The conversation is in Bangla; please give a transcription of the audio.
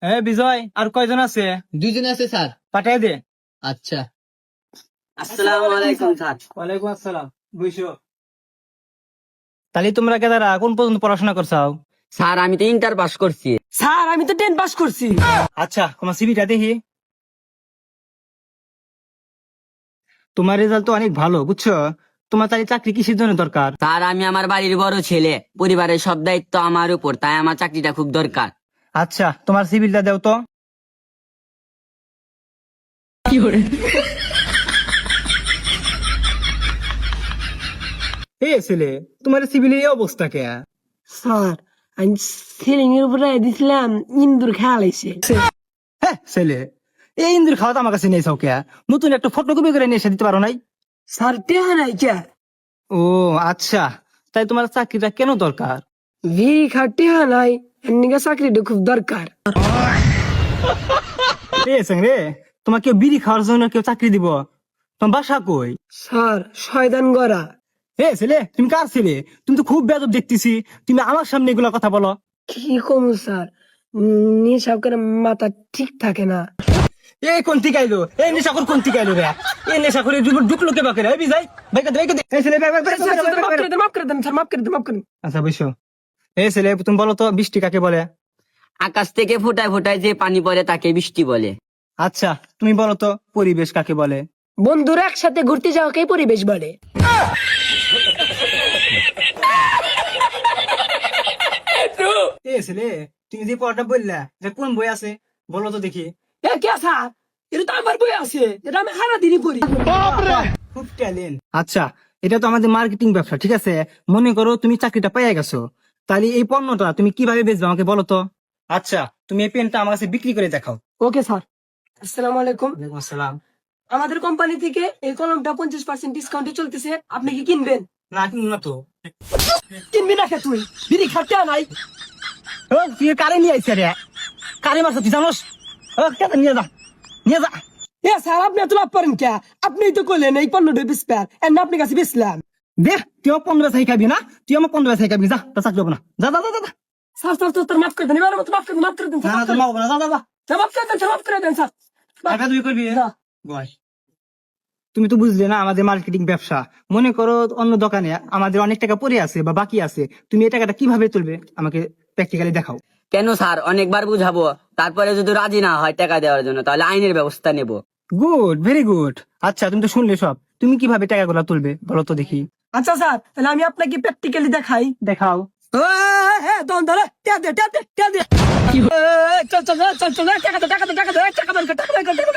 বিজয় আর কয়জন আছে? 2 জন আছে স্যার। পাঠিয়ে দে। আচ্ছা। আসসালামু আলাইকুম স্যার। ওয়ালাইকুম আসসালাম। বইসো। তাহলে তোমরা কেদারা কোন পর্যন্ত পড়াশোনা করছাও? স্যার আমি তো ইন্টার পাস করছি। স্যার আমি তো 10 পাস করছি। আচ্ছা, তোমার সিভিটা দেখি। তোমার রেজাল্ট তো অনেক ভালো, বুঝছো? তোমার তাহলে চাকরি কিসের জন্য দরকার? স্যার আমি আমার বাড়ির বড় ছেলে, পরিবারের সব দায়িত্ব আমার উপর, তাই আমার চাকরিটা খুব দরকার। আচ্ছা, তোমার সিভিলটা দাও তো। ছেলে, তোমার সিভিলে এই অবস্থা কে? স্যার আমি সিলিং এর উপরে দিছিলাম, ইন্দুর খেয়াল আইছে। ছেলে, এই ইন্দুর খাওয়া তো আমার কাছে নেই কে? নতুন একটা ফটোকপি করে নিয়ে এসে দিতে পারো নাই? স্যার টেহা নাই কে? ও আচ্ছা, তাই তোমার চাকরিটা কেন দরকার? ভিড়ি খা টেহা নাই, এমনিকে চাকরিটা খুব দরকার। রে, তোমার কেউ বিড়ি খাওয়ার জন্য কেউ চাকরি দিব? তোমার বাসা কই? স্যার শয়তান গড়া। ছেলে, তুমি কার ছেলে? তুমি তো খুব বেয়াদব দেখতেছি, তুমি আমার সামনে এগুলা কথা বলো। কি কমু স্যার, নেশা করে মাথা ঠিক থাকে না। এই কোন থেকে আইলো? এই নেশাখোর কোন থেকে আইলো রে? এই নেশাখোর ঢুকলো কে বাকে রে? এই বিজয়, এই ছেলে, স্যার, স্যার, মাফ করে দেন, মাফ করে দেন স্যার, মাফ করে দেন, মাফ করে দেন। আচ্ছা বসো। এই ছেলে, তুমি বলো তো বৃষ্টি কাকে বলে? আকাশ থেকে ফোটায় ফোটায় যে পানি পড়ে তাকে বৃষ্টি বলে। আচ্ছা, তুমি বলো তো পরিবেশ কাকে বলে? বন্ধুরা একসাথে ঘুরতে যাওয়াকেই পরিবেশ বলে। এই ছেলে, তুমি যে পড়াটা বললা, যে কোন বই আছে বলো তো দেখি। এ কে স্যার, এটা তো আমার বই আছে, এটা আমি সারা দিনই পড়ি। খুব ট্যালেন্ট। আচ্ছা, এটা তো আমাদের মার্কেটিং ব্যবসা, ঠিক আছে? মনে করো তুমি চাকরিটা পেয়ে গেছো, তাহলে এই পণ্যটা তুমি কিভাবে বেচবে আমাকে বলো তো। আচ্ছা, তুমি এই পেনটা আমার কাছে বিক্রি করে দেখাও। Okay sir. আসসালামু আলাইকুম। ওয়ালাইকুম আসসালাম। আমাদের কোম্পানি থেকে এই কলমটা 50% ডিসকাউন্টে চলতেছে, আপনি কি কিনবেন? না, কিনুন না তো। কিনবি না কে তুই? বিড়ি খাটতে নাই। তুই কারে নিয়ে আইছে রে? কারে মারছ তুই জানোস? কেন নিয়ে যা, নিয়ে যা। এ স্যার আপনি এত লাভ করেন কে? আপনিই তো কইলেন এই পণ্যটা বেচবেন, এর না আপনার কাছে বেচলাম। দে, তুই আমার 15 বেচাই খাবি না? তুই আমার 15 বেচাই খাবি, যা, তা চাকরি হবে না। যা যা যা যা, যা। স্যার স্যার তোর মাফ করে দেন, এবার মতো মাফ করে দেন, মাফ করে দেন না স্যার, না, তোর মা হবে না, যা যা যা। মাফ করে দেন স্যার, মাফ করে দেন স্যার। টাকা তুই করবি না। বয়। তুমি তো বুঝলে না আমাদের মার্কেটিং ব্যবসা। মনে করো অন্য দোকানে আমাদের অনেক টাকা পড়ে আছে বা বাকি আছে, তুমি এই টাকাটা কিভাবে তুলবে আমাকে প্র্যাকটিক্যালি দেখাও। কেন স্যার, অনেকবার বুঝাবো, তারপরে যদি রাজি না হয় টাকা দেওয়ার জন্য, তাহলে আইনের ব্যবস্থা নেব। Good, very good. আচ্ছা, তুমি তো শুনলে সব, তুমি কিভাবে টাকাগুলো তুলবে বলো তো দেখি। আচ্ছা স্যার, তাহলে আমি আপনাকে প্র্যাকটিক্যালি দেখাই। দেখাও। হ্যাঁ দন ধরে টিয়া দে, টিয়া দে, টিয়া দে। চল চল চল চল, টাকা দে, টাকা দে, টাকা দে, টাকা বের কর, টাকা বের কর, টাকা